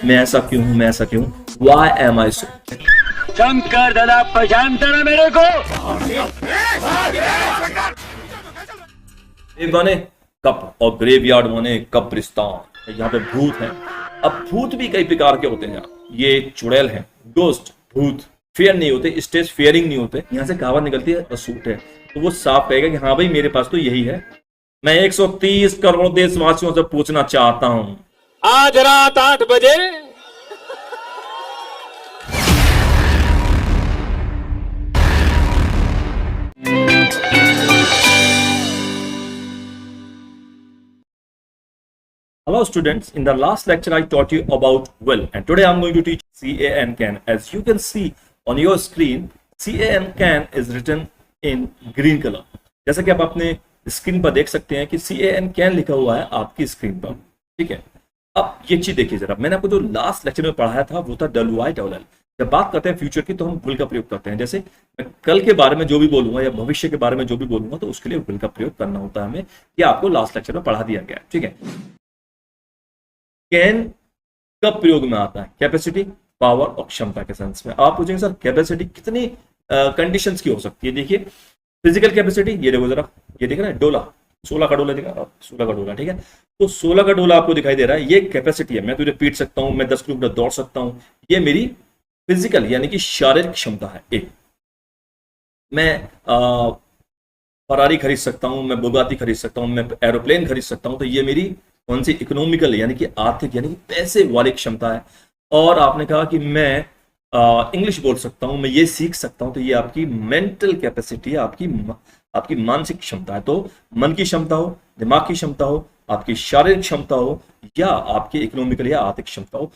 मैं ऐसा क्यों हूं, मैं ऐसा क्यों, वाई एम आई सो। शंकर दादा पहचानता ना मेरे को। ग्रेव माने कप और ग्रेवयार्ड माने कब्रिस्तान। यहाँ पे भूत है। अब भूत भी कई प्रकार के होते हैं। ये चुड़ैल है, गोस्ट, भूत। फेयर नहीं होते, स्टेज फेयरिंग नहीं होते। यहाँ से कहावत निकलती है सूट है, तो वो साफ कहेगा कि हाँ भाई मेरे पास तो यही है। मैं 130 करोड़ देशवासियों से पूछना चाहता हूं, आज रात 8 बजे hello students, in the last lecture I taught you about will, and today I'm going to teach can, can. As you can see on your screen, can is written in green color. जैसा कि आप अपने screen पर देख सकते हैं कि can लिखा हुआ है आपकी स्क्रीन पर, ठीक है। अब ये चीज देखिए जरा, मैंने आपको जो लास्ट लेक्चर में पढ़ाया था वो था WI. जब बात करते हैं फ्यूचर की तो हम विल का प्रयोग करते हैं। जैसे मैं कल के बारे में जो भी बोलूंगा या भविष्य के बारे में जो भी बोलूंगा तो उसके लिए विल का प्रयोग करना होता है हमें। ये आपको लास्ट लेक्चर में पढ़ा दिया गया है, ठीक है। कैन कब प्रयोग में आता है? कैपेसिटी, पावर और क्षमता के सेंस में। आप पूछेंगे सर कैपेसिटी कितनी कंडीशंस की हो सकती है? देखिए फिजिकल कैपेसिटी, ये देखो जरा, ये दिख रहा है डोला, 16 का डोला दिखा, 16 का डोला, ठीक है। तो 16 का डोला आपको दिखाई दे रहा है, ये कैपेसिटी है। मैं तुझे पीट सकता हूं, मैं 10 किलोमीटर दौड़ सकता हूं, ये मेरी फिजिकल यानी कि शारीरिक क्षमता है। एक मैं फरारी खरीद सकता हूं, मैं बुगाती खरीद सकता हूं, मैं एरोप्लेन खरीद सकता हूं, तो ये मेरी कौन सी इकोनॉमिकल यानी कि आर्थिक यानी कि पैसे वाली क्षमता है। और आपने कहा कि मैं इंग्लिश बोल सकता हूं, मैं ये सीख सकता हूं, तो ये आपकी मेंटल कैपेसिटी है, आपकी मानसिक क्षमता है। तो मन की क्षमता हो, दिमाग की क्षमता हो, आपकी शारीरिक क्षमता हो या आपकी इकोनॉमिकल या आर्थिक क्षमता हो,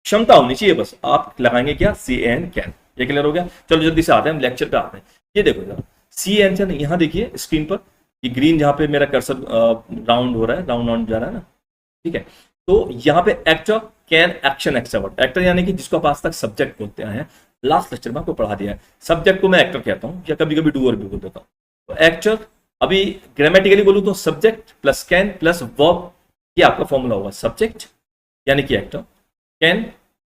क्षमता होनी चाहिए। बस आप लगाएंगे क्या? कैन। ये क्लियर हो गया? चलो जल्दी से आते हैं, हम लेक्चर पे आते हैं। ये देखो जरा यहाँ देखिए स्क्रीन पर, ये ग्रीन जहां पे मेरा कर्सर राउंड हो रहा है, राउंड जा रहा है ना, ठीक है। तो यहाँ पे एक्टर, कैन, एक्शन, एक्सट्रावर्ट। एक्टर यानी कि जिसको आप आज तक सब्जेक्ट बोलते हैं, लास्ट लेक्चर में आपको पढ़ा दिया है। सब्जेक्ट को मैं एक्टर कहता हूँ या कभी कभी डूअर भी बोल देता हूँ। तो एक्टर, अभी ग्रामेटिकली बोलूँ तो subject plus can plus verb, ये आपका फॉर्मूला होगा। सब्जेक्ट यानी कि एक्टर, कैन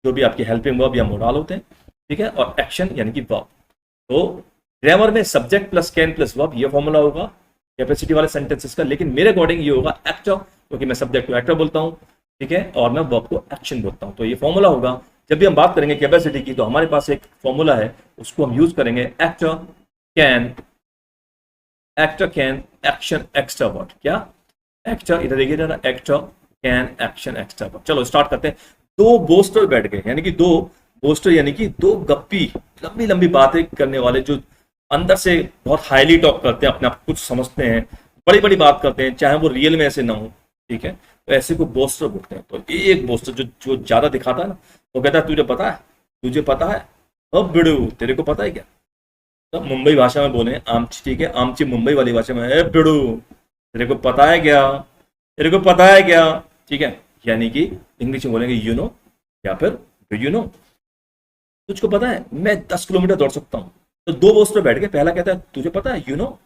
जो भी आपके हेल्पिंग वर्ब या मोडाल होते हैं, ठीक है, और एक्शन यानी कि वर्ब। तो ग्रामर में subject plus can plus verb ये फॉर्मूला होगा कैपेसिटी वाले सेंटेंसेस का। लेकिन मेरे अकॉर्डिंग ये होगा एक्टर, क्योंकि मैं सब्जेक्ट को एक्टर बोलता हूँ, ठीक है, और मैं वर्ब को एक्शन बोलता हूँ। तो ये फॉर्मूला होगा। जब भी हम बात करेंगे कैपेसिटी की तो हमारे पास एक फॉर्मूला है, उसको हम यूज करेंगे। Actor can action extrovert. क्या? एक्टर, इधर देखिए जरा, एक्टर कैन एक्शन एक्स्ट्रावर्ट। चलो स्टार्ट करते हैं। दो बोस्टर बैठ गए, यानी कि दो बोस्टर यानी कि दो गप्पी लंबी लंबी बातें करने वाले, जो अंदर से बहुत हाईली टॉक करते हैं, अपने आप कुछ समझते हैं, बड़ी बड़ी बात करते हैं, चाहे वो रियल में ऐसे ना हो, ठीक है। तो ऐसे को बोस्टर बोलते हैं। तो एक बोस्टर जो ज्यादा दिखाता है ना, वो कहता है तुझे पता है, तुझे पता है, अब बिड़ू तेरे को पता है क्या? तो मुंबई भाषा में बोले आमची, ठीक है, आमची मुंबई वाली भाषा में है, बिड़ू तेरे को पता है क्या, तेरे को पता है क्या, ठीक है। यानी कि इंग्लिश में बोलेंगे यू नो या फिर डू यू नो, तुझको पता है मैं 10 किलोमीटर दौड़ सकता हूँ। तो दो बोस्टर बैठ गए, पहला कहता है तुझे पता है, यू नो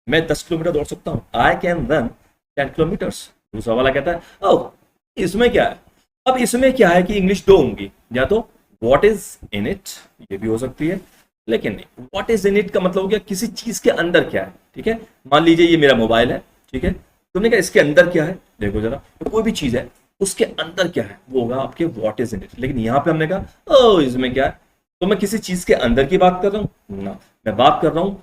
मैं 10 किलोमीटर दौड़ सकता हूँ, आई कैन रन 10 किलोमीटर्स। दूसरा वाला कहता है ओह इसमें क्या है? अब इसमें क्या है कि इंग्लिश दो होंगी, या तो व्हाट इज इन इट, ये भी हो सकती है, लेकिन नहीं, व्हाट इज इन इट का मतलब हो गया किसी चीज के अंदर क्या है, ठीक है। मान लीजिए ये मेरा मोबाइल है, ठीक है, तुमने कहा इसके अंदर क्या है, देखो जरा, तो कोई भी चीज है उसके अंदर क्या है, वो होगा आपके व्हाट इज इन इट। लेकिन यहाँ पे हमने कहा ओह इसमें क्या है, तो मैं किसी चीज के अंदर की बात कर रहा हूँ ना, मैं बात कर रहा हूँ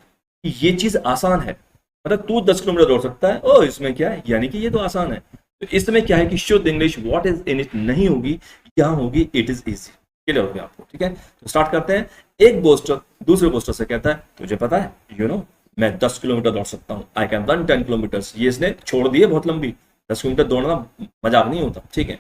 कि ये चीज आसान है। मतलब तू 10 किलोमीटर दौड़ सकता है, ओ इसमें क्या है, यानी कि ये तो आसान है। तो इसमें क्या है कि शुद्ध English what is in it नहीं होगी, यहाँ होगी इट इज इजी। क्लियर हो गया आपको? ठीक है, तो स्टार्ट करते हैं। एक बोस्टर दूसरे बोस्टर से कहता है तुझे पता है, यू नो मैं 10 किलोमीटर दौड़ सकता हूँ, आई कैन रन 10 किलोमीटर्स। ये इसने छोड़ दिए बहुत लंबी, 10 किलोमीटर दौड़ना मजाक नहीं होता, ठीक है।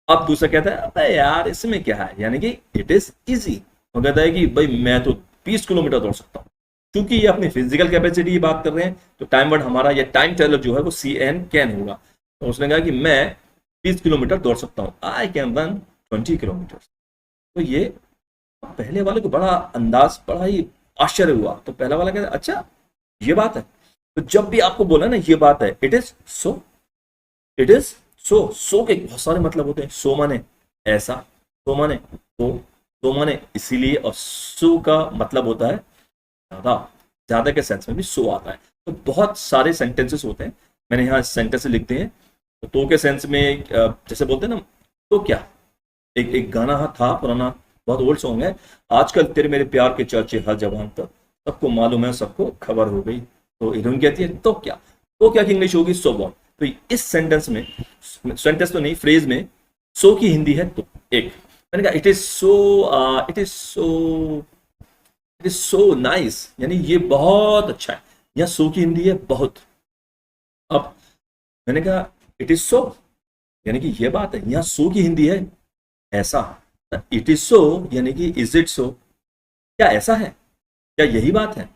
अब दूसरा कहता है अबे यार इसमें क्या है, यानी कि इट इज इजी। वो कहता है कि भाई मैं तो 20 किलोमीटर दौड़ सकता हूँ। क्योंकि ये अपनी फिजिकल कैपेसिटी की बात कर रहे हैं, तो टाइम वर्ड हमारा ये टाइम टेलर जो है वो कैन होगा। तो उसने कहा कि मैं 20 किलोमीटर दौड़ सकता हूँ, आई कैन रन 20 किलोमीटर। तो ये पहले वाले को बड़ा ही आश्चर्य हुआ। तो पहला वाला कहता है अच्छा ये बात है। तो जब भी आपको बोला ना ये बात है, it is so, it is so के बहुत सारे मतलब होते हैं। सो माने ऐसा, तो माने तो माने इसीलिए, और सो का मतलब होता है ज्यादा, ज्यादा के सेंस में भी सो आता है। तो बहुत सारे सेंटेंसेस होते हैं, मैंने यहाँ सेंटेंस लिख दिए हैं। तो के सेंस में जैसे बोलते हैं ना, तो क्या, एक गाना था पुराना, बहुत ओल्ड सॉन्ग है, आजकल तेरे मेरे प्यार के चर्चे हर जवान तक, सबको मालूम है सबको खबर हो गई। तो इन्होंने कहती है तो क्या की इंग्लिश होगी सो व्हाट। तो इस सेंटेंस में, सेंटेंस तो नहीं, फ्रेज में सो की हिंदी है तो। एक मैंने कहा it is so, it is so nice, यानी ये बहुत अच्छा है। यहाँ सो की हिंदी है बहुत। अब मैंने कहा इट इज सो, यानी कि ये बात है। यहाँ सो की हिंदी है ऐसा। इट इज सो यानी कि इज इट सो, क्या ऐसा है, क्या यही बात है।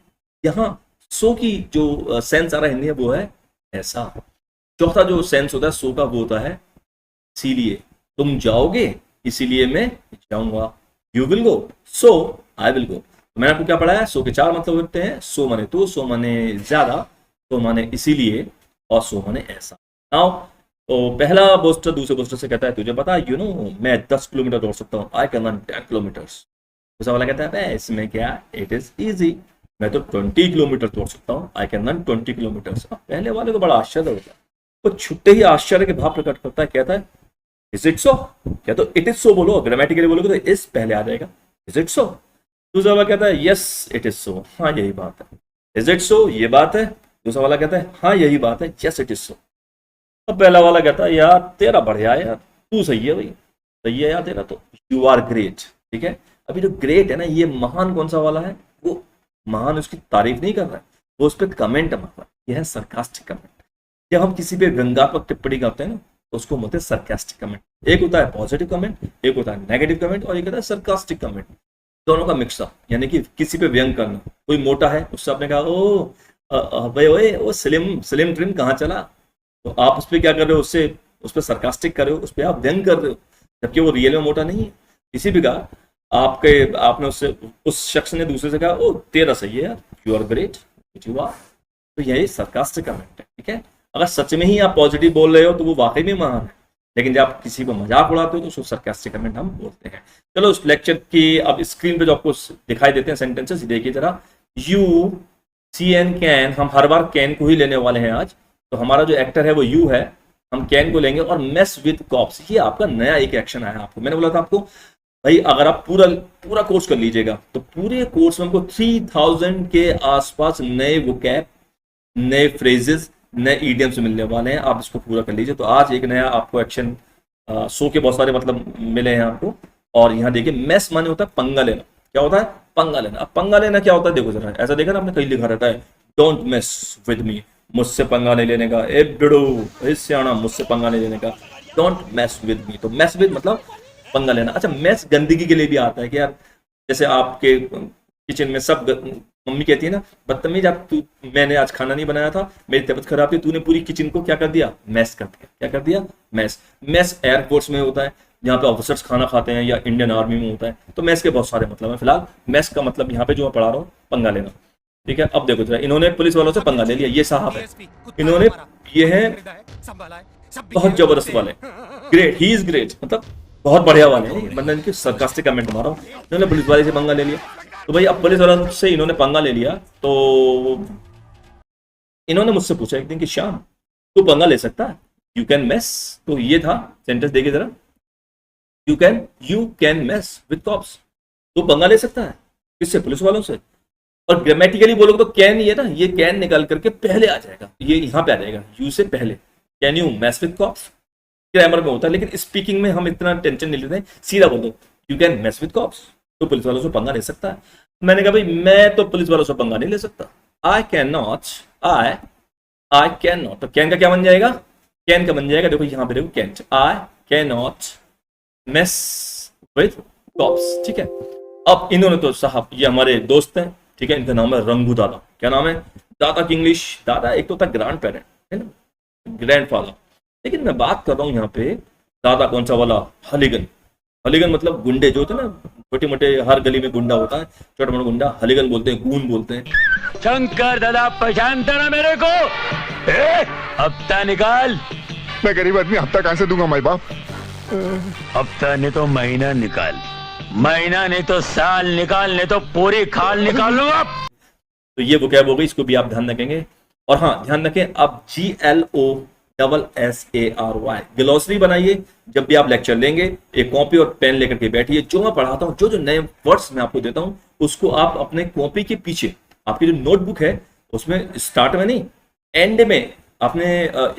यहाँ सो की जो सेंस आ रहा है हिंदी में वो है ऐसा। चौथा जो सेंस होता है सो का वो होता है इसीलिए, तुम जाओगे इसीलिए मैं जाऊंगा। You will go so I will go. मैंने आपको क्या पढ़ाया, सो के 4 मतलब होते हैं, सो माने तो, सो माने ज्यादा, सो माने इसीलिए, और सो माने ऐसा। नाउ तो पहला बोस्टर दूसरे बोस्टर से कहता है तुझे पता यू नो मैं 10 किलोमीटर दौड़ सकता हूँ, आई कैन रन 10 किलोमीटर्स। दूसरा वाला कहता है इसमें क्या, इट इज इजी, मैं तो 20 किलोमीटर दौड़ सकता हूँ, आई कैन रन 20 किलोमीटर्स। पहले वाले को बड़ा आश्चर्य होता है, वो छुट्टे ही आश्चर्य के भाव प्रकट करता है, कहता है इज इट सो, क्या तो इट इज सो बोलो, ग्रामेटिकली बोलोगे तो इस पहले आ जाएगा, इज इट सो। दूसरा वाला कहता है यस इट इज सो, हाँ यही बात है। इज इट सो, ये बात है। दूसरा वाला कहता है हाँ यही बात है, यस इट इज सो। अब पहला वाला कहता है यार तेरा बढ़िया है यार, तू सही है भाई, सही है यार तेरा तो, यू आर ग्रेट। ठीक है, अभी जो ग्रेट है ना, ये महान कौन सा वाला है, वो महान उसकी तारीफ नहीं कर रहा है, वो उस पर कमेंट मार रहा है, यह है सरकास्टिक कमेंट। जब हम किसी पे व्यंग्यात्मक टिप्पणी करते हैं ना तो उसको बोलते हैं सरकास्टिक कमेंट। एक होता है पॉजिटिव कमेंट, एक होता है नेगेटिव कमेंट, और एक होता है सरकास्टिक कमेंट, दोनों का मिक्सअप। यानी कि किसी पे व्यंग करना, कोई मोटा है उससे आपने कहा ओ भाई ओए वो स्लिम स्लिम ट्रिम कहाँ चला, तो आप उस पर क्या कर रहे हो, उससे उस पर सरकास्टिक कर रहे हो, उस पर आप व्यंग कर रहे हो, जबकि वो रियल में मोटा नहीं है। किसी भी का आपने उससे, उस शख्स ने दूसरे से कहा ओ तेरा सही है यार, you are great, you are, तो यही सरकास्टिक कमेंट है। ठीक है, अगर सच में ही आप पॉजिटिव बोल रहे हो तो वो वाकई में महान है, लेकिन जब आप किसी को मजाक उड़ाते हो तो उसको सरकास्टिक कमेंट हम बोलते हैं। चलो उस लेक्चर की अब स्क्रीन पे जो आपको दिखाई देते हैं सेंटेंसेस, देखिए जरा। यू सी एन कैन, हम हर बार कैन को ही लेने वाले हैं आज, तो हमारा जो एक्टर है वो यू है, हम कैन को लेंगे। और मेस विद कॉप्स, ये आपका नया एक एक्शन आया आपको। मैंने बोला था आपको भाई अगर आप पूरा कोर्स कर लीजिएगा तो पूरे कोर्स में हमको 3000 के आसपास नए वोकैब, नए फ्रेजेस, नए ईडियम्स मिलने वाले हैं। आप इसको पूरा कर लीजिए। तो आज एक नया आपको एक्शन, सो के बहुत सारे मतलब मिले हैं आपको। और यहाँ देखिए मेस माने होता है पंगा लेना। क्या होता है, पंगा लेना। अब पंगा लेना क्या होता है, देखो जरा, ऐसा देखा ना आपने, कहीं लिखा रहता है डोंट मेस विद मी, मुझसे पंगा नहीं लेने का, ए बिड़ो ए सियाना मुझसे पंगा नहीं लेने का, डोंट मेस विद मी। तो मेस विद मतलब पंगा लेना। अच्छा, मेस गंदगी के लिए भी आता है कि यार जैसे आपके किचन में सब मम्मी कहती है ना, बदतमीज आप, तू, मैंने आज खाना नहीं बनाया था, मेरी तबीयत खराब थी, तूने पूरी किचन को क्या कर दिया, मैस कर दिया। क्या कर दिया, मैस। मैस एयरफोर्स में होता है, जहाँ पे ऑफिसर्स खाना खाते हैं, या इंडियन आर्मी में होता है। तो मैस के बहुत सारे मतलब है। फिलहाल मैस का मतलब यहाँ पे जो मैं पढ़ा रहा हूँ, पंगा लेना। ठीक है, अब देखो जरा, इन्होंने पुलिस वालों से पंगा ले लिया। ये साहब है, इन्होंने, ये है बहुत जबरदस्त वाले, ग्रेट, ही इज ग्रेट, मतलब बहुत बढ़िया वाले हैं। मतलब इनके सरकास्टिक कमेंट मारा हूँ। इन्होंने पुलिस वाले से पंगा ले लिया। तो भाई अब पुलिस वालों से इन्होंने पंगा ले लिया, तो इन्होंने मुझसे पूछा एक दिन कि श्याम तू पंगा ले सकता है, यू कैन मेस। तो ये था सेंटेंस, देखिए जरा, you can mess with cops. तो पंगा ले सकता है किससे, पुलिस वालों से। और ग्रामेटिकली बोलोगे तो कैन, ये ना, ये कैन निकाल करके पहले आ जाएगा, ये यहाँ पे आ जाएगा यू से पहले। Can you mess with cops grammar में होता है, लेकिन स्पीकिंग में हम इतना टेंशन नहीं लेते हैं, सीधा बोल दो you can mess with cops, तो पुलिस वालों से पंगा ले सकता है। मैंने कहा भाई मैं तो पुलिस वालों से पंगा नहीं ले सकता, I can not, I can not. तो कैन का क्या बन जाएगा, कैन का बन जाएगा, देखो यहाँ पे देखो, can, I can not mess with cops. ठीक है, अब इन्होंने तो साहब, ये हमारे दोस्त हैं, ठीक है, इनका नाम है रंगू दादा। क्या नाम है, दादा की इंग्लिश, दादा एक तो होता है ग्रैंड पेरेंट, है ना, ग्रैंड फादर। लेकिन मैं बात कर रहा हूँ यहाँ पे दादा कौन सा वाला, हलीगन। हलीगन मतलब गुंडे जो होते हैं ना, छोटे मोटे, हर गली में गुंडा होता है, छोटा मोटा गुंडा, हलीगन बोलते हैं, गून बोलते हैं। शंकर दादा पहचानता ना मेरे को, हफ्ता निकाल। मैं गरीब आदमी, हफ्ता कहां से दूंगा माई बाप। हफ्ता नहीं तो महीना निकाल, महीना नहीं तो साल निकाल, नहीं तो पूरी खाल निकाल लूंगा। तो ये वोकैब हो गई, इसको भी आप ध्यान रखेंगे। और हाँ, ध्यान रखें, आप GLOSSARY ग्लोसरी बनाइए। जब भी आप लेक्चर लेंगे, एक कॉपी और पेन लेकर के बैठिए। जो मैं पढ़ाता हूँ, जो जो नए वर्ड्स मैं आपको देता हूँ, उसको आप अपने कॉपी के पीछे, आपकी जो नोटबुक है उसमें स्टार्ट में नहीं, एंड में आपने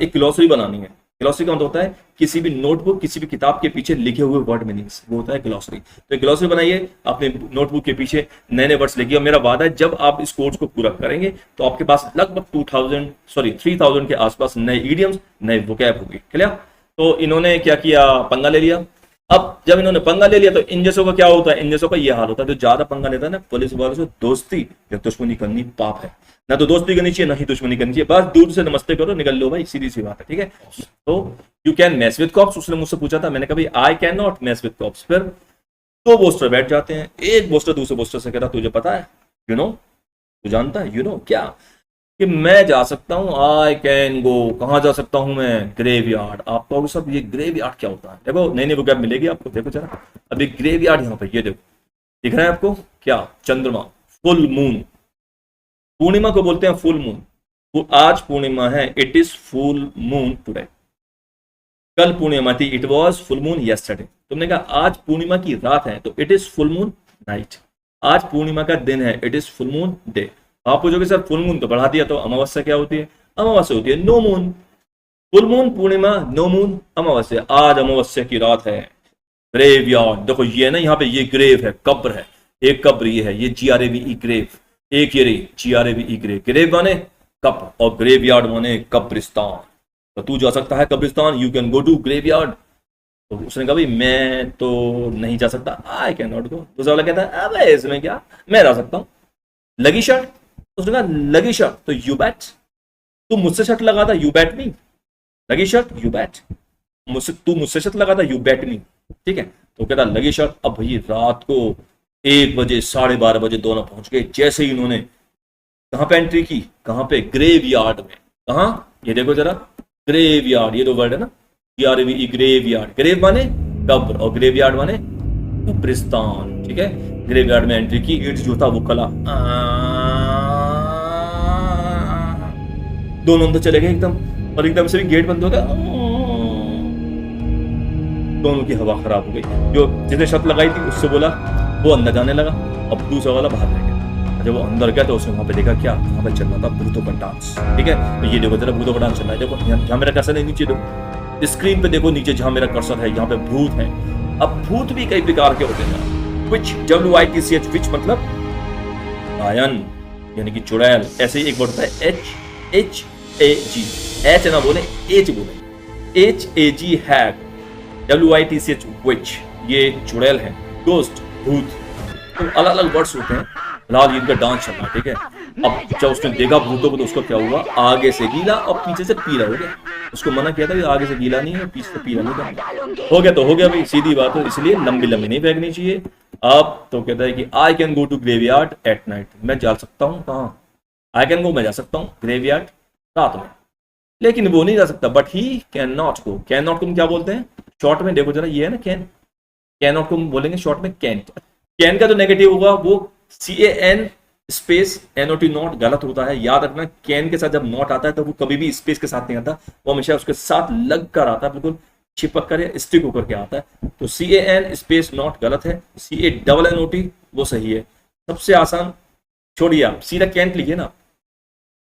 एक ग्लोसरी बनानी है। ग्लोसरी का मतलब होता है किसी भी नोटबुक, किसी भी किताब के पीछे लिखे हुए वर्ड मीनिंग्स, वो होता है ग्लोसरी। तो एक ग्लोसरी बनाइए, अपने नोटबुक के पीछे नए नए वर्ड्स लिखिए। और मेरा वादा है, जब आप इस कोर्स को पूरा करेंगे तो आपके पास लगभग 3000 के आसपास नए इडियम्स, नए वोकैब होगी। क्लियर? तो इन्होंने क्या किया, पंगा ले लिया। अब जब इन्होंने पंगा ले लिया तो इन जैसों का क्या होता है, इन जैसों का ये हाल होता है। जो ज्यादा पंगा लेता है ना, पुलिस वालों से दोस्ती या दुश्मनी करनी पाप है। ना तो दोस्ती करनी चाहिए, ना ही दुश्मनी करनी चाहिए। बस दूर से नमस्ते करो, निकल लो भाई, सीधी सी बात है। ठीक है? तो you can match with cops, उसने मुझसे पूछा था, मैंने कहा भाई I can not match with cops. फिर दो बोस्टर बैठ जाते हैं, एक बोस्टर दूसरे बोस्टर से कह रहा तुझे पता है, यू नो, तू जानता है, यू नो क्या, कि मैं जा सकता हूं, आई कैन गो, कहां जा सकता हूं मैं, ग्रेवयार्ड। आप कहोगे सब ये ग्रेवयार्ड क्या होता है? देखो नई नई वोकैब मिलेगी आपको, देखो जरा। अभी ग्रेवयार्ड यहाँ पे, ये देखो दिख रहा है आपको क्या, चंद्रमा, फुल मून। पूर्णिमा को बोलते हैं फुल मून। आज पूर्णिमा है, it is full moon today. कल पूर्णिमा थी, it was full moon yesterday. तुमने कहा आज पूर्णिमा की रात है, तो it is full moon night. आज पूर्णिमा का दिन है, it is full moon day. आप पूछोगे सर फुल मून तो बढ़ा दिया, तो अमावस्या क्या होती है? अमावस्या होती है नो मून। फुल मून पूर्णिमा, नो मून अमावस्या। आज अमावस्या की रात है। ग्रेवयार्ड, देखो ये ना, यहाँ पे ये ग्रेव है, कब्र है, एक कब्र ये है, ये GRAVE ग्रेव, एक ये रही GRAVE ग्रेव। ग्रेव माने कब्र, और ग्रेवयार्ड माने कब्रिस्तान। तो तू जा सकता है कब्रिस्तान, you can go to graveyard. तो उसने कहा भाई मैं तो नहीं जा सकता, आई कैन नॉट गो। दूसरा वाला कहता है अबे इसमें क्या, मैं जा सकता हूँ। लगी शर्ट, उसने कहा लगी शर्ट, तो यू बैट। तू मुझसे शर्ट लगा था, यू बैट मी। लगी शर्ट, यू बैट। तू मुझसे शर्ट लगा था, यू बैट मी। ठीक है? तो कहता लगी शर्ट। अब भाई रात को 1 बजे, 12:30 बजे दोनों पहुंच गए। जैसे ही इन्होंने कहां पे एंट्री की, कहां पे, ग्रेवयार्ड में। कहां, ये देखो जरा, ग्रेवयार्ड, ये दो वर्ड है ना, GRAVE ग्रेवयार्ड। ग्रेव माने कब्र, और ग्रेवयार्ड माने कब्रिस्तान। ठीक है? ग्रेवयार्ड में एंट्री की, ईंट जो था वो कला, दोनों अंदर चले गए एकदम, और एकदम से भी गेट बंद हो गया। दोनों की हवा खराब हो गई। जो जिसने शर्त लगाई थी उससे बोला, वो अंदर जाने लगा, अब दूसरा वाला बाहर रह गया। जब वो अंदर गया तो उसने वहां पे देखा क्या, वहां पे चल रहा था भूतों का डांस। ठीक है? तो ये देखो जरा, भूतों का डांस चल रहा है। देखो जहां मेरा कर्सर है नीचे, देखो स्क्रीन पे, देखो नीचे जहां मेरा कर्सर है, यहाँ पे भूत है। अब भूत भी कई प्रकार के होते हैं। विच, WITCH, विच मतलब आयन, यानी कि चुड़ैल। ऐसे ही एक वर्ड होता है HAG, H ना बोले, H बोले, HAG हैग। WITCH विच, ये चुड़ैल है। गोस्ट, भूत। तो अलग अलग वर्ड्स होते हैं। फिलहाल इनका डांस चल रहा है। ठीक है? अब जब उसने देखा भूतों को, तो उसका क्या हुआ, आगे से गीला और पीछे से पीला हो गया। उसको मना किया था कि आगे से गीला नहीं है, पीछे से पीला नहीं करना। हो गया तो हो गया भाई, सीधी बात है। इसलिए लंबी लंबी नहीं फेंकनी चाहिए। अब तो कहता है कि I can go to graveyard at night. मैं जा सकता हूँ कहाँ, आई कैन गो, मैं जा सकता हूँ ग्रेवयार्ड रात में। लेकिन वो नहीं जा सकता, but he can not go. Can not को क्या बोलते हैं शॉर्ट में, देखो जरा, ये है ना कैन। कैन नॉट को बोलेंगे शॉर्ट में कैंट। कैन का जो नेगेटिव होगा वो CAN स्पेस NOT, नॉट गलत होता है। याद रखना, कैन के साथ जब नॉट आता है तो वो कभी भी स्पेस के साथ नहीं आता, वो हमेशा उसके साथ लग कर आता है, बिल्कुल चिपक कर या स्टिक होकर के आता है। तो CAN स्पेस नॉट गलत है, CANNOT वो सही है। सबसे आसान, छोड़िए आप, सीधा कैंट लिखिए ना।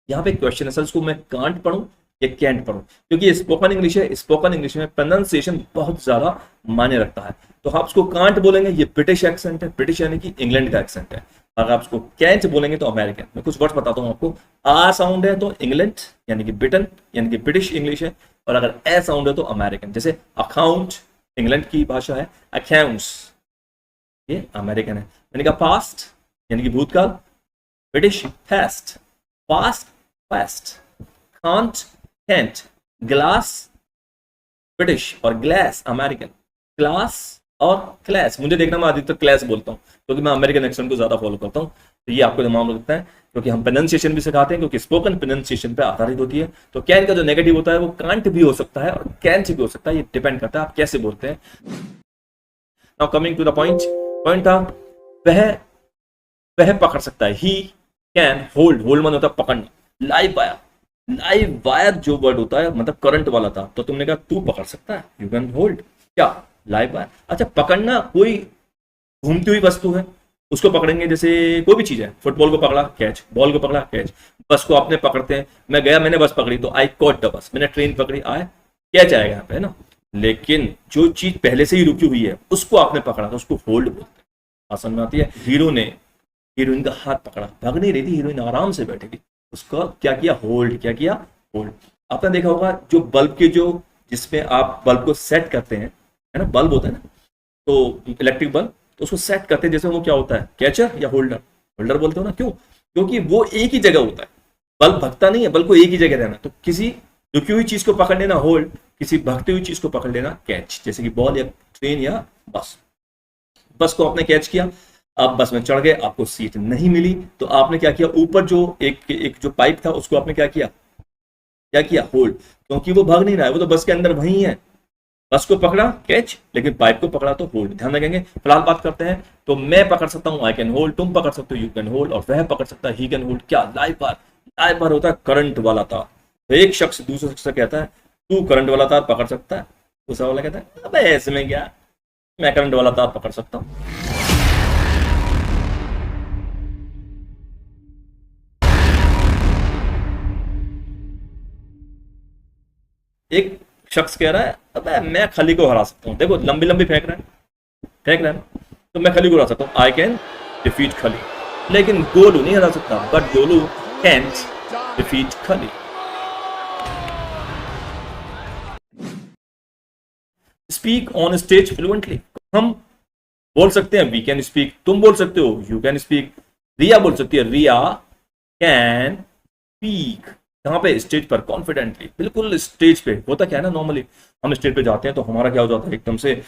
यहाँ पे क्वेश्चन है सर, इसको मैं कांट पढ़ूं या कैंट पढ़ूं, क्योंकि ये स्पोकन इंग्लिश है। स्पोकन इंग्लिश में प्रोनाउंसिएशन बहुत ज्यादा मायने रखता है। तो आप उसको कांट बोलेंगे, ये ब्रिटिश एक्सेंट है, ब्रिटिश यानी कि इंग्लैंड का एक्सेंट है। अगर आप उसको कैंट बोलेंगे तो अमेरिकन। मैं कुछ वर्ड बताता हूँ आपको। आ साउंड है तो इंग्लैंड यानी कि ब्रिटेन यानी कि ब्रिटिश इंग्लिश है, और अगर ए साउंड है तो अमेरिकन। जैसे अकाउंट इंग्लैंड की भाषा है, अकाउंट्स ये अमेरिकन है। मैंने कहा पास्ट यानी कि भूतकाल, British past, past past, can't can't, glass British और ग्लास अमेरिकन। क्लास और क्लैश, मुझे देखना मैं अधिकतर क्लैश बोलता हूँ क्योंकि मैं अमेरिकन एक्सेंट को ज्यादा फॉलो करता हूँ, तो ये आपको दिमाग में रखता है क्योंकि हम प्रोनाउंसिएशन भी सिखाते हैं क्योंकि स्पोकन प्रोनाउंसिएशन पे आधारित होती है। तो कैन का जो नेगेटिव होता है वो कांट भी हो सकता है और कैन से भी हो सकता है, ये डिपेंड करता है आप कैसे बोलते हैं। Now coming to the point, point था वह पकड़ सकता है, ही कैन होल्ड, होल्ड मन होता है पकड़ना। लाइव वायर, लाइव वायर जो वर्ड होता है मतलब करंट वाला था, तो तुमने कहा तू पकड़ सकता है, यू कैन होल्ड क्या लाइव वायर। अच्छा पकड़ना, कोई घूमती हुई वस्तु है उसको पकड़ेंगे, जैसे कोई भी चीज है, फुटबॉल को पकड़ा कैच, बॉल को पकड़ा कैच, बस को आपने पकड़ते हैं, मैं गया मैंने बस पकड़ी तो आई कॉट द बस, मैंने ट्रेन पकड़ी आए कैच आएगा यहाँ पे, है ना। लेकिन जो चीज पहले से ही रुकी हुई है उसको आपने पकड़ा तो उसको होल्ड बोलते हैं। आसान में आती है, हीरो ने हीरोइन का हाथ पकड़ा, भाग नहीं रही थी हीरोइन, आराम से बैठेगी, उसका क्या किया होल्ड, क्या किया होल्ड। आपने देखा होगा जो बल्ब के जो जिसमें आप बल्ब को सेट करते हैं, है ना, बल्ब होता है ना, तो इलेक्ट्रिक बल्ब, तो उसको सेट करते हैं जैसे वो क्या होता है कैचर या होल्डर, होल्डर बोलते हो ना, क्यों, क्योंकि वो एक ही जगह होता है, बल्ब भगता नहीं है, बल्ब को एक ही जगह रहना, तो किसी रुकी हुई चीज को पकड़ लेना होल्ड, किसी भगती हुई चीज को पकड़ लेना कैच, जैसे कि बॉल या ट्रेन या बस। बस को आपने कैच किया, आप बस में चढ़ गए, आपको सीट नहीं मिली, तो आपने क्या किया, ऊपर जो एक जो पाइप था उसको आपने क्या किया होल्ड, क्योंकि वो भाग नहीं रहा है, वो तो बस के अंदर वही है, बस को पकड़ा कैच, लेकिन पाइप को पकड़ा तो होल्ड। ध्यान रखेंगे। फिलहाल बात करते हैं, तो मैं पकड़ सकता हूं आई कैन होल्ड, तुम पकड़ सकते हो यू कैन होल्ड, और वह पकड़ सकता है ही कैन होल्ड क्या लाइव बार। लाइव बार होता है करंट वाला तार, तो एक शख्स दूसरे शख्स से कहता है तू करंट वाला तार पकड़ सकता है, दूसरा वाला कहता है अबे ऐसे में क्या, मैं करंट वाला तार पकड़ सकता हूं। एक शख्स कह रहा है अबे मैं खली को हरा सकता हूँ, देखो लंबी लंबी फेंक रहा है ना, तो मैं खली को हरा सकता हूँ, आई कैन डिफीट खली, लेकिन गोलू नहीं हरा सकता, बट गोलू कैन डिफीट खली। स्पीक ऑन स्टेज फ्लुएंटली, हम बोल सकते हैं वी कैन स्पीक, तुम बोल सकते हो यू कैन स्पीक, रिया बोल सकती है रिया कैन स्पीक, यहाँ पे स्टेज पर कॉन्फिडेंटली, बिल्कुल स्टेज पे होता क्या है ना, नॉर्मली हम स्टेज पे जाते हैं तो हमारा क्या हो जाता है, एकदम से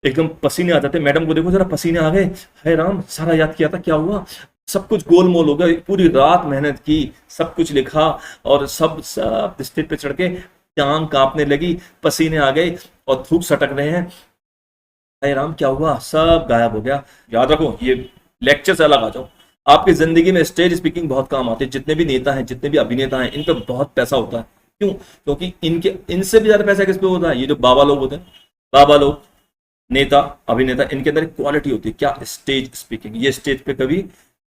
एकदम पसीने आ जाते हैं, मैडम को देखो जरा पसीने आ गए, है राम सारा याद किया था क्या हुआ, सब कुछ गोलमोल हो गया, पूरी रात मेहनत की, सब कुछ लिखा और सब स्टेज पे चढ़ के टांग कांपने लगी, पसीने आ गए और धूप सटक रहे हैं, है राम क्या हुआ, सब गायब हो गया। याद रखो ये लेक्चर से अलग आ जाओ, आपकी जिंदगी में स्टेज स्पीकिंग बहुत काम आती है, जितने भी नेता हैं जितने भी अभिनेता हैं इन पे बहुत पैसा होता है, क्यों, क्योंकि इनसे भी ज्यादा पैसा किस पे होता है, ये जो बाबा लोग होते हैं, बाबा लोग नेता अभिनेता, इनके अंदर क्वालिटी होती है क्या, स्टेज स्पीकिंग। ये स्टेज पे कभी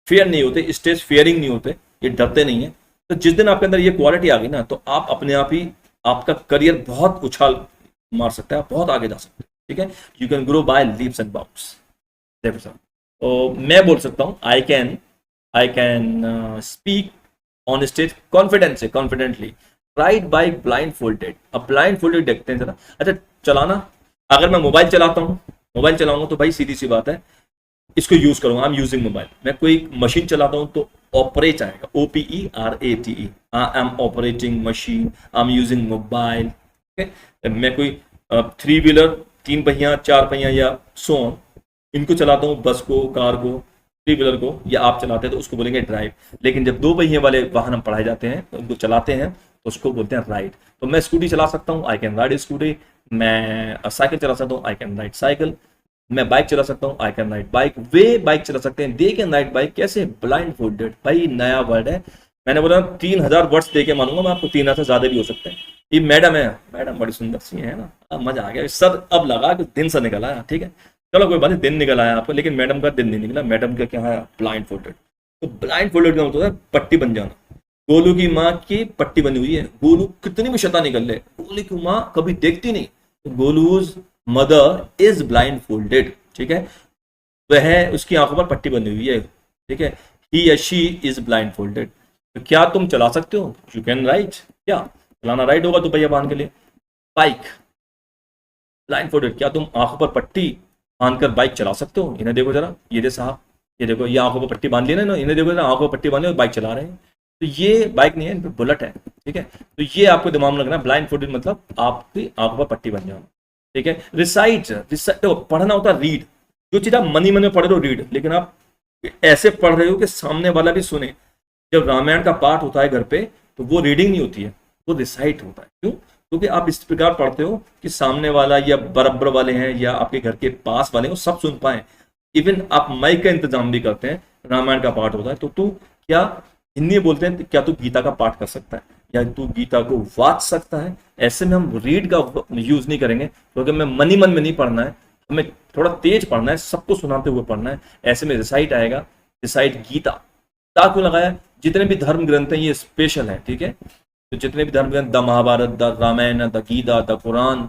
फेयर नहीं होते, स्टेज फेयरिंग नहीं होते, ये डरते नहीं है। तो जिस दिन आपके अंदर ये क्वालिटी आ गई ना, तो आप अपने आप ही आपका करियर बहुत उछाल मार सकता है, आप बहुत आगे जा सकते हैं, ठीक है। You can grow by leaps and bounds. देखो सर, तो मैं बोल सकता हूँ I can speak on stage confidence से, confidently, ride bike blindfolded. अब ब्लाइंड फोल्डेड देखते हैं जरा। अच्छा चलाना, अगर मैं मोबाइल चलाता हूँ, मोबाइल चलाऊंगा तो भाई सीधी सी बात है इसको यूज करूंगा, आई एम यूजिंग मोबाइल। मैं कोई मशीन चलाता हूँ तो ऑपरेट आएगा, OPERATE, I am operating machine, I am using mobile. मैं कोई 3 व्हीलर, 3 पहिया, 4 पहिया या सो ऑन, इनको चलाता हूँ, बस को, कार को, 3 व्हीलर को, या आप चलाते हैं तो उसको बोलेंगे ड्राइव। लेकिन जब 2 पहिए वाले वाहन हम पढ़ाए जाते हैं तो उनको चलाते हैं तो उसको बोलते हैं राइड। तो मैं स्कूटी चला सकता हूँ, आई कैन राइड स्कूटी, मैं साइकिल चला सकता हूँ, आई कैन राइड साइकिल, मैं बाइक चला सकता हूँ, I can ride bike, way bike चला सकते हैं, दे कैन राइड बाइक। कैसे, ब्लाइंड फोल्डेड। भाई नया वर्ड है, मैंने बोला 3000 वर्ड्स दे के मानूंगा मैं आपको, 3000 से ज्यादा भी हो सकते हैं। ये मैडम है, मैडम बड़ी सुंदर सी है ना, अब मजा आ गया सर, अब लगा कि दिन से निकल आया, ठीक है चलो कोई बात नहीं, दिन निकल आया आपको, लेकिन मैडम का दिन नहीं निकला। मैडम का क्या है, ब्लाइंड फोल्डेड। तो ब्लाइंड फोल्डेड का मतलब है पट्टी बन जाना। गोलू की माँ की पट्टी बनी हुई है, गोलू कितनी भी शैतानी कर ले, गोलू की माँ कभी देखती नहीं, तो Golu's mother is blind folded, ठीक है, वह उसकी आंखों पर पट्टी बनी हुई है, ठीक है, ही या शी इज ब्लाइंड फोल्डेड। तो क्या तुम चला सकते हो, यू कैन राइड, क्या चलाना राइड होगा तो भैया बांध के लिए, बाइक ब्लाइंड फोल्डेड। क्या तुम आंखों पर पट्टी बांधकर बाइक चला सकते हो, इन्हें देखो जरा, ये दे साहब, ये देखो, ये आंखों पर पट्टी बांध ली ना, इन्हें देखो जरा, आंखों पर पट्टी बांधी और बाइक चला रहे हैं। तो ये बाइक नहीं है, इन पे बुलेट है, ठीक है। तो ये आपको दिमाग में रखना, ब्लाइंड फोल्डेड मतलब आपकी आंखों पर पट्टी बन जाना। ठीक है। रिसाइट, रिसाइट पढ़ना होता है रीड, जो चीज आप मनी मन में पढ़ रहे हो रीड, लेकिन आप ऐसे पढ़ रहे हो कि सामने वाला भी सुने। जब रामायण का पाठ होता है घर पे, तो वो रीडिंग नहीं होती है, वो रिसाइट होता है। क्यों? क्योंकि आप इस प्रकार पढ़ते हो कि सामने वाला या बराबर वाले हैं या आपके घर के पास वाले हैं वो सब सुन पाए। इवन आप माइक का इंतजाम भी करते हैं, रामायण का पाठ होता है तो तू क्या, हिंदी में बोलते हैं, क्या तू गीता का पाठ कर सकता है या तू गीता को वाच सकता है। ऐसे में हम रीड का यूज नहीं करेंगे, क्योंकि हमें मनी मन में नहीं पढ़ना है, हमें थोड़ा तेज पढ़ना है, सबको सुनाते हुए पढ़ना है। ऐसे में रिसाइट आएगा। रिसाइट गीता, ता क्यों लगाया? जितने भी धर्म ग्रंथ हैं ये स्पेशल है, ठीक है। तो जितने भी धर्म ग्रंथ, the Mahabharata, the Ramayana, the Gita, the Quran,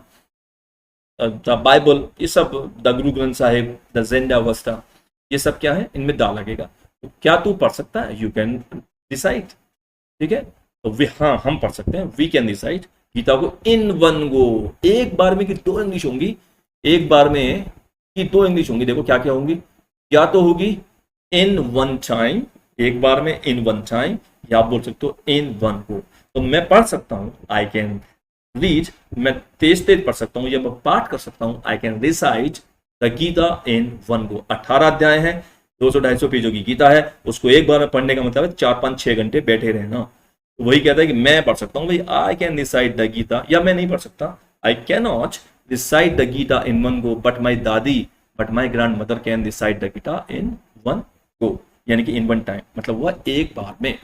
the Bible, ये सब, द गुरु ग्रंथ साहिब, द जेंडा अवस्था, ये सब क्या है, इनमें दा लगेगा। तो क्या तू पढ़ सकता है? यू कैन रिसाइट, ठीक है। तो हाँ, हम पढ़ सकते हैं, वी कैन रिसाइट गीता को इन वन गो। एक बार में की 2 इंग्लिश होंगी, एक बार में की 2 इंग्लिश होंगी। देखो क्या क्या होंगी, या तो होगी इन वन टाइम, एक बार में इन वन टाइम, या आप बोल सकते हो इन वन गो। तो मैं पढ़ सकता हूं, आई कैन रीड, मैं तेज तेज पढ़ सकता हूं या मैं पाठ कर सकता हूं, I can recite the Gita in one go. 18 अध्याय है, 200-250 पेजों की गीता है, उसको एक बार में पढ़ने का मतलब है 4-5-6 घंटे बैठे रहना। तो वही कहता है कि मैं पढ़ सकता हूं भाई, I can recite the Gita, या मैं नहीं पढ़ सकता, I can not recite the Gita in one go, but my दादी, but my grandmother can recite the Gita in one go, यानी कि इन वन टाइम, मतलब हुआ एक बार में।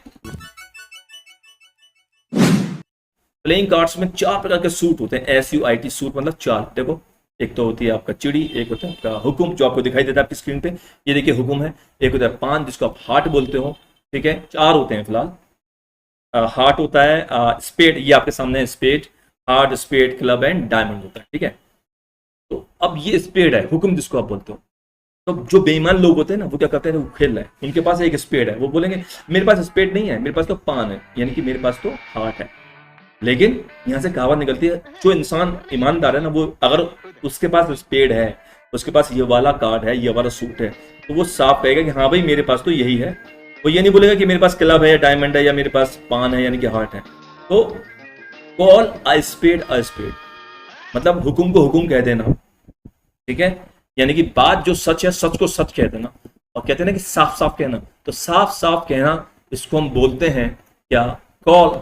प्लेइंग कार्ड्स में 4 प्रकार के सूट होते हैं, SUIT, सूट मतलब चाल। देखो, एक तो होती है आपका चिड़ी, एक होता है आपका हुकुम, जो आपको दिखाई देता है आपकी स्क्रीन पे, ये देखिए हुकुम है। एक होता है पान, जिसको आप हार्ट बोलते हो, ठीक है। 4 होते हैं फिलहाल। हार्ट होता है, स्पेड, ये आपके सामने है, spade, heart, spade, club and diamond होता है, ठीक है। तो अब ये स्पेड है, हुकुम जिसको आप बोलते हो। तो जो बेईमान लोग होते हैं ना, वो क्या करते हैं, वो खेल रहे हैं, उनके पास एक स्पेड है, वो बोलेंगे मेरे पास स्पेड नहीं है, मेरे पास तो पान है, यानी कि मेरे पास तो हार्ट है। लेकिन यहां से कहावत निकलती है, जो इंसान ईमानदार है ना, वो अगर उसके पास स्पेड है, उसके पास ये वाला कार्ड है, ये वाला सूट है, तो वो साफ कहेगा कि हाँ भाई मेरे पास तो यही है। वो ये नहीं बोलेगा कि मेरे पास क्लब है या डायमंड है या मेरे पास पान है यानी कि हार्ट है। तो call a spade a spade, मतलब हुकुम को हुकुम कह देना, ठीक है। यानी कि बात जो सच है, सच को सच कह देना। और कहते हैं ना कि साफ साफ कहना, तो साफ साफ कहना, इसको हम बोलते हैं क्या, call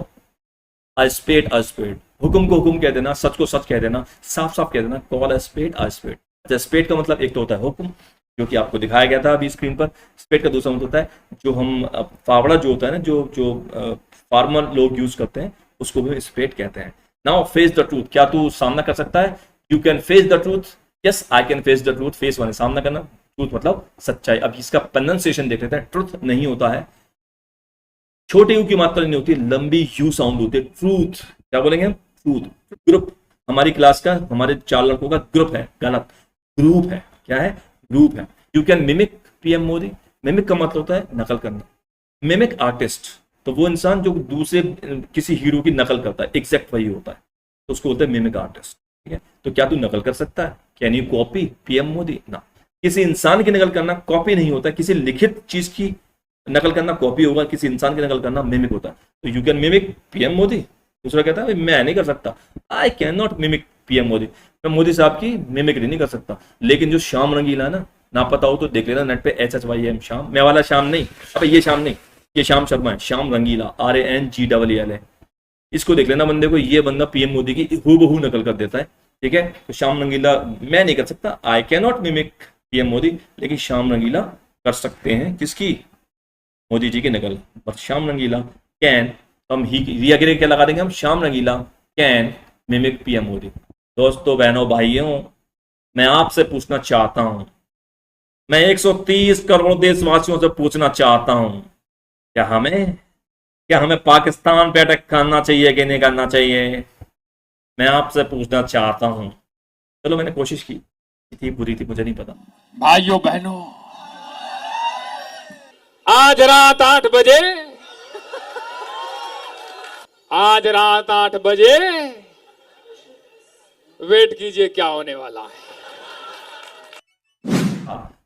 a spade a spade. हुकुम को हुकुम कह देना, सच को सच कह देना, साफ साफ कह देना, call a spade a spade. अच्छा, स्पेड का मतलब एक तो होता है हुकुम, जो कि आपको दिखाया गया था अभी स्क्रीन पर। स्पेड का दूसरा मतलब होता है जो हम फावड़ा जो होता है ना, जो फार्मर लोग यूज करते हैं, उसको भी स्पेड कहते हैं। नाउ फेस द ट्रूथ, क्या तू सामना कर सकता है? You can face the truth, yes I can face the truth. Face वाले सामना करना, ट्रूथ मतलब सच्चाई। अब इसका प्रोनाउंसिएशन देख लेते हैं। ट्रूथ नहीं होता है, छोटे यू की मात्रा नहीं होती, लंबी यू साउंड होती है। ट्रूथ, क्या बोलेंगे हम? ट्रूथ। ग्रुप, हमारी क्लास का, हमारे 4 लड़कों का ग्रुप है, गलत, ग्रुप है। क्या है? ग्रुप है। You can mimic PM Modi, mimic का मतलब होता है नकल करना। मिमिक आर्टिस्ट, तो वो इंसान जो दूसरे किसी हीरो की नकल करता है, एग्जैक्ट वही होता है, तो उसको बोलते हैं मिमिक आर्टिस्ट, ठीक है। तो क्या तू नकल कर सकता है? Can you copy PM Modi? ना, किसी इंसान की नकल करना कॉपी नहीं होता, किसी लिखित चीज की नकल करना कॉपी होगा, किसी इंसान की नकल करना मिमिक होता है। तो you can mimic PM Modi. दूसरा कहता है मैं नहीं कर सकता, I can not mimic PM Modi, मैं मोदी साहब की मिमिक्री नहीं कर सकता। लेकिन जो श्याम रंगीला है ना पता हो तो देख लेना नेट पे, HHYM श्याम, मैं वाला श्याम नहीं, अब ये श्याम नहीं, ये श्याम शर्मा है, श्याम रंगीला, RANGEEL है। इसको देख लेना बंदे को, ये बंदा PM मोदी की हूबहू नकल कर देता है, ठीक है। तो श्याम रंगीला मैं नहीं कर सकता, I can not mimic PM Modi, लेकिन श्याम रंगीला कर सकते हैं किसकी? मोदी जी की नकल। बट श्याम रंगीला कैन, हम ही आगे क्या लगा देंगे हम? श्याम रंगीला कैन मिमिक PM मोदी। दोस्तों, बहनों, भाइयों, मैं आपसे पूछना चाहता हूं, मैं 130 करोड़ देशवासियों से पूछना चाहता हूं, क्या हमें पाकिस्तान पे अटैक करना चाहिए कि नहीं करना चाहिए? मैं आपसे पूछना चाहता हूं। चलो, मैंने कोशिश की थी, बुरी थी, मुझे नहीं पता। भाइयों बहनों, आज रात 8 बजे, आज रात 8 बजे वेट कीजिए क्या होने वाला है।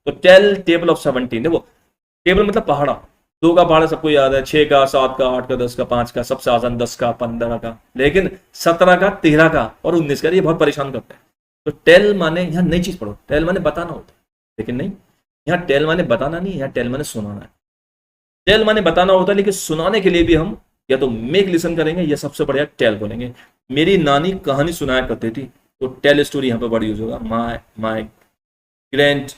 तो टेल टेबल ऑफ 17, देखो टेबल मतलब पहाड़ा। 2 का पहाड़ा सबको याद है, 6 का, 7 का, 8 का, 10 का, 5 का, सबसे आसान 10 का, 15 का, लेकिन 17 का, 13 का और 19 का, ये बहुत परेशान करते हैं। तो टेल माने यहाँ नई चीज पढ़ो, टेल माने बताना होता है, लेकिन नहीं, यहाँ टेल माने बताना नहीं, यहाँ टेल माने सुनाना है। टेल माने बताना होता है, लेकिन सुनाने के लिए भी हम या तो मेक लिसन करेंगे या सबसे बढ़िया टेल बोलेंगे। मेरी नानी कहानी सुनाया करती थी, तो टेल स्टोरी यहाँ पे बड़ा यूज होगा। My grand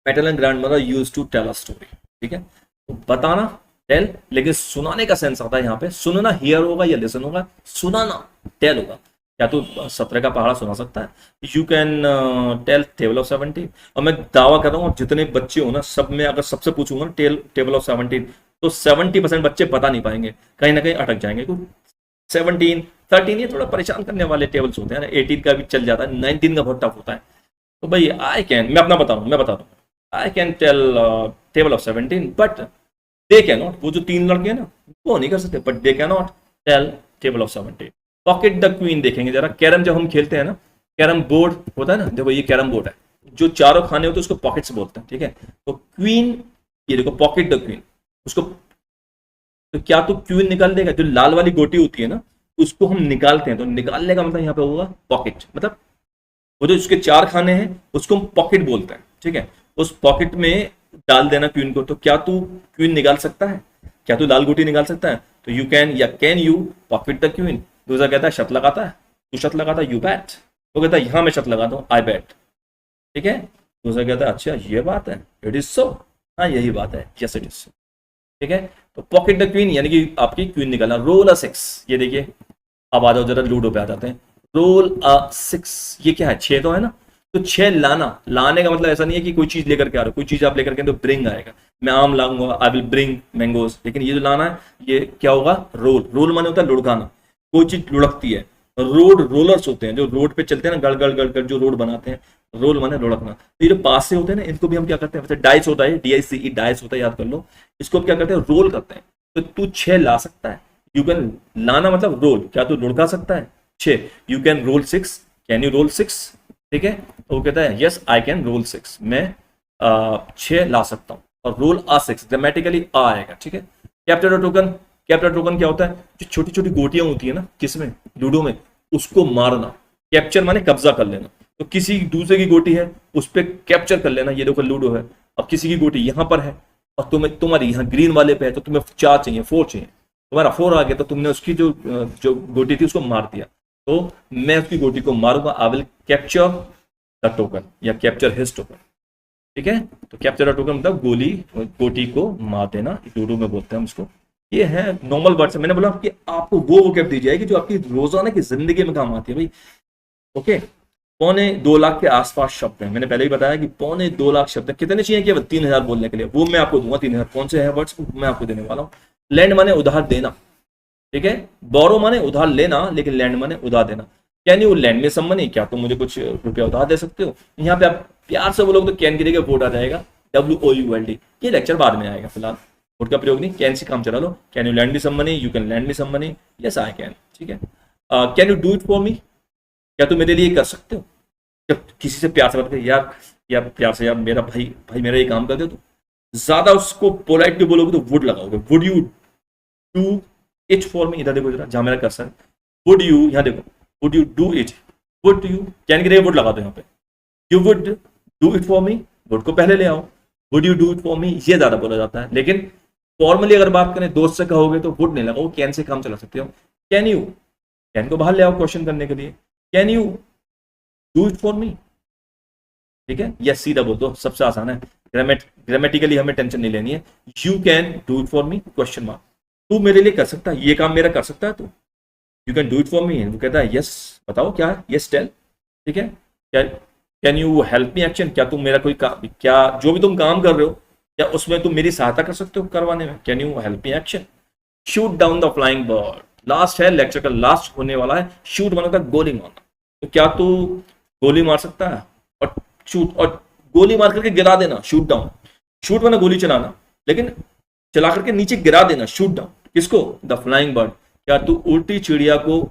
pattern grandmother use to tell a story. ठीक है, तो बताना टेल, लेकिन सुनाने का सेंस आता है यहाँ पे। सुनना हियर होगा या लिसन होगा, सुनाना टेल होगा। या तो 17 का पहाड़ा सुना सकता है, you can tell table of 17। और मैं दावा कर रहा हूँ, जितने बच्चे हो ना, सब में अगर सबसे पूछूंगा टेबल ऑफ 17, तो 70% बच्चे बता नहीं पाएंगे, कहीं ना कहीं अटक जाएंगे। तो 17, 13 ये थोड़ा परेशान करने वाले टेबल्स होते हैं ना, 18 का भी चल जाता है, 19 का बहुत टफ होता है। तो भाई आई कैन, मैं अपना बता दूँ, I can tell table of 17, but they can not. वो जो 3 लड़के हैं ना, वो नहीं कर सकते, but they can not tell table of 17। Pocket the queen देखेंगे जरा। कैरम जब हम खेलते हैं ना, कैरम बोर्ड होता है ना, देखो ये कैरम बोर्ड है, जो चारों खाने होते हैं उसको पॉकेट्स बोलते हैं। ठीक है, तो क्वीन, ये देखो पॉकेट द क्वीन, उसको तो क्या तो क्वीन निकाल देगा? जो लाल वाली गोटी होती है ना, उसको हम निकालते हैं, तो निकालने का मतलब यहाँ पे होगा पॉकेट। मतलब वो जो उसके 4 खाने हैं उसको हम पॉकेट बोलते हैं। ठीक है, उस पॉकेट में डाल देना क्वीन को। तो क्या तू क्वीन निकाल सकता है? क्या तू लाल गोटी निकाल सकता है? तो यू कैन या can you pocket the queen. दूसरा कहता है शर्त लगाता है, तू शर्त लगाता है, यू बैट। वो कहता है यहां मैं शर्त लगाता हूँ, आई बैट। ठीक है, दूसरा कहता है अच्छा ये बात है, इट इज सो, हाँ यही बात है, यस इट इज सो। ठीक है, तो पॉकेट द क्वीन यानी कि आपकी क्वीन निकालना। रोल अ 6, ये देखिए, अब आ जाओ जरा लूडो पे आ जाते हैं। रोल अ 6, ये क्या है? 6 तो है ना, तो 6 लाना। लाने का मतलब ऐसा नहीं है कि कोई चीज लेकर के आ रहे हो, कोई चीज आप लेकर के तो ब्रिंग आएगा। मैं आम लाऊंगा, आई विल ब्रिंग मैंगोज, लेकिन ये जो लाना है ये क्या होगा? रोल। रोल माने होता है लुढ़काना, कोई चीज लुढ़कती है। रोड रोलर्स होते हैं जो रोड पे चलते हैं ना, गड़ गड़ गड़ गड़ जो रोड बनाते हैं, रोल माने लुढ़कना। तो ये जो पास से होते हैं ना, इनको भी हम क्या करते हैं? वैसे डाइस होता है, DICE डाइस होता है, याद कर लो। इसको क्या करते हैं? रोल करते हैं। तो तू 6 ला सकता है, यू कैन। लाना मतलब रोल, क्या तू लुढ़का सकता है? 6, you can roll 6, can you roll 6? ठीक है, तो वो कहता है यस आई कैन रोल 6, मैं 6 ला सकता हूँ। और रोल अ 6 ग्रामेटिकली आ आएगा। ठीक है, capture the token. Capture token क्या होता है? जो छोटी छोटी गोटियां होती है ना, किसमें? लूडो में, उसको मारना। कैप्चर माने कब्जा कर लेना। तो किसी दूसरे की गोटी है, उस पर कैप्चर कर लेना। ये देखो लूडो है, अब किसी की गोटी यहां पर है और तुम्हारी यहाँ ग्रीन वाले पे है, तो तुम्हें 4 चाहिए, 4 चाहिए। तुम्हारा 4 आ गया, तो तुमने उसकी जो गोटी थी उसको मार दिया। तो मैं उसकी गोटी को मारूंगा, I will capture the token या कैप्चर हिज टोकन। ठीक है, तो कैप्चर द टोकन मतलब गोटी को मार देना, लूडो में बोलते हैं हम उसको। ये है नॉर्मल वर्ड्स। मैंने बोला कि आपको वो वोकैब दी जाएगी जो आपकी रोजाना की जिंदगी में काम आती है भाई। ओके, 2.25 लाख के आसपास शब्द हैं। मैंने पहले ही बताया कि 2.25 लाख शब्द हैं। कितने चाहिए? केवल 3000 बोलने के लिए, वो मैं आपको दूंगा 3000। कौन से है वर्ड्स मैं आपको देने वाला हूँ? लैंड माने उधार देना। ठीक है, बोरो माने उधार लेना, लेकिन लैंड माने उधार देना। कैन यू लैंड में सम मनी, क्या तुम मुझे कुछ रुपया उधार दे सकते हो? यहाँ पे आप प्यार से बोलोगे तो कैन की जगह वोट आ जाएगा, WOULD। ये लेक्चर बाद में आएगा, फिलहाल वोट का प्रयोग नहीं। कैन से काम चला लो। Can you lend me some money, you can lend me some money, yes I can. ठीक है, can you do it for me, क्या तुम मेरे लिए कर सकते हो? जब किसी से प्यार से बात करें, यार प्यार से, यार मेरा भाई मेरा ये काम कर दे, तो ज्यादा उसको पोलाइटली बोलोगे तो वुड लगाओगे। Would you do it for मी, इधर देखो जरा, जहां मेरा कर्सर, वुड यू, यहाँ देखो, would you do it, would you, can की जगह वुड लगा दो यहाँ पे। You would do it for me, would को पहले ले आओ। Would you do it for मी, ये ज्यादा बोला जाता है। लेकिन फॉर्मली अगर बात करें, दोस्त से कहोगे तो वुड नहीं लगाओ, कैन से काम चला सकते हो। कैन यू, कैन को बाहर ले आओ क्वेश्चन करने के लिए। Can you do it for मी, ठीक है, यस सीधा बोल दो, सबसे आसान है। ग्रामेटिकली हमें टेंशन नहीं लेनी है। You can do it for me, question mark. तू मेरे लिए कर सकता है, ये काम मेरा कर सकता है तू? You can do it for मी। वो कहता है यस, बताओ क्या है, यस टेल। ठीक है, can you help me action, क्या तुम मेरा कोई काम, क्या जो भी तुम काम कर रहे हो, क्या उसमें तुम मेरी सहायता कर सकते हो करवाने में? Can you help me action. Shoot down the flying bird, last है लेक्चर का, लास्ट होने वाला है। शूट माना था गोली मारना, तो क्या तू गोली मार सकता है? और शूट, और गोली मार करके गिरा देना, शूट डाउन। शूट माना गोली चलाना, लेकिन चला करके नीचे गिरा देना, शूट डाउन। किसको? The flying bird. क्या तू उल्टी चिड़िया को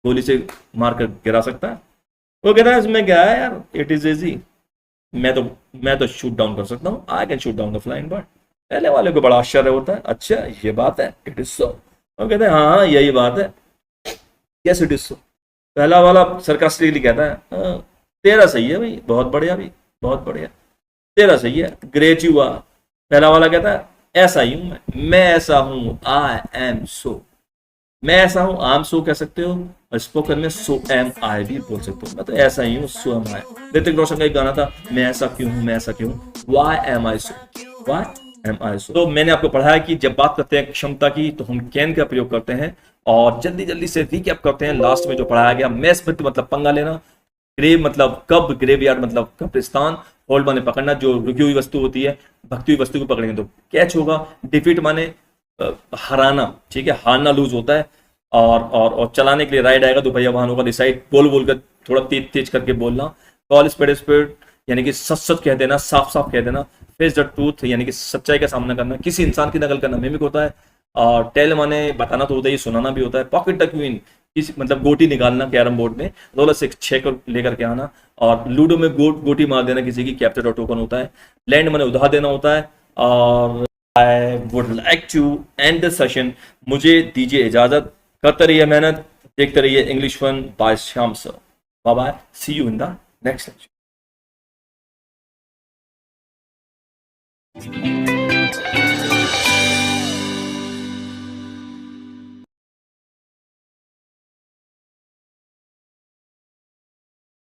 गोली से मारकर गिरा सकता है? वो कहता है इसमें क्या है यार, इट इज इजी, मैं तो शूट डाउन कर सकता हूँ, I can shoot down the flying bird. पहले वाले को बड़ा आश्चर्य होता है, अच्छा ये बात है, इट इज सो। वो कहते हैं हाँ यही बात है, यस इट इज सो। पहला वाला सरकास्टिकली कहता है तेरा सही है भाई, बहुत बढ़िया भाई, बहुत बढ़िया, तेरा सही है। ग्रेट यू आर, पहला वाला क्या था, ऐसा ही हूं मैं ऐसा हूं, आई एम सो, मैं ऐसा हूं, आई एम सो कह सकते हो, और स्पोकन में सो एम आई भी बोल सकते हो, मैं तो ऐसा ही हूं, सो एम आई। ऋतिक रोशन का एक गाना था, मैं ऐसा क्यों हूं, मैं ऐसा क्यों हूं, वाई एम आई सो, वाई एम आई सो। तो मैंने आपको पढ़ाया कि जब बात करते हैं क्षमता की तो हम कैन का प्रयोग करते हैं, और जल्दी जल्दी से रिकैप करते हैं लास्ट में जो पढ़ाया गया। मेस विथ मतलब पंगा लेना, ग्रेव मतलब कब, ग्रेवयार्ड मतलब कब्रिस्तान, होल्ड माने पकड़ना, जो रुकी हुई वस्तु होती है, भगती हुई वस्तु को पकड़ेंगे तो कैच होगा। डिफीट माने हराना, ठीक है, हारना लूज होता है। और चलाने के लिए राइड आएगा, दोपहिया वाहन होगा, डिसाइड बोल बोल कर थोड़ा तेज तेज करके बोलना। कॉल स्पेड स्पेड यानी कि सच सच कह देना, साफ साफ कह देना। फेस द ट्रूथ यानी कि सच्चाई का सामना करना। किसी इंसान की नकल करना मिमिक होता है। और टेल माने बताना तो होता है, ये सुनाना भी होता है। पॉकेट द क्वीन मतलब गोटी निकालना कैरम बोर्ड में, रोलर से 6 को लेकर के आना। और लूडो में गोटी मार देना किसी की, कैप्चर और टोकन होता है। लैंड माने उधार देना होता है। और I would like to end the session, मुझे दीजिए इजाजत। करते रहिए मेहनत, देखते रहिए English fun by Shyam sir. Bye bye, see you in the next lecture.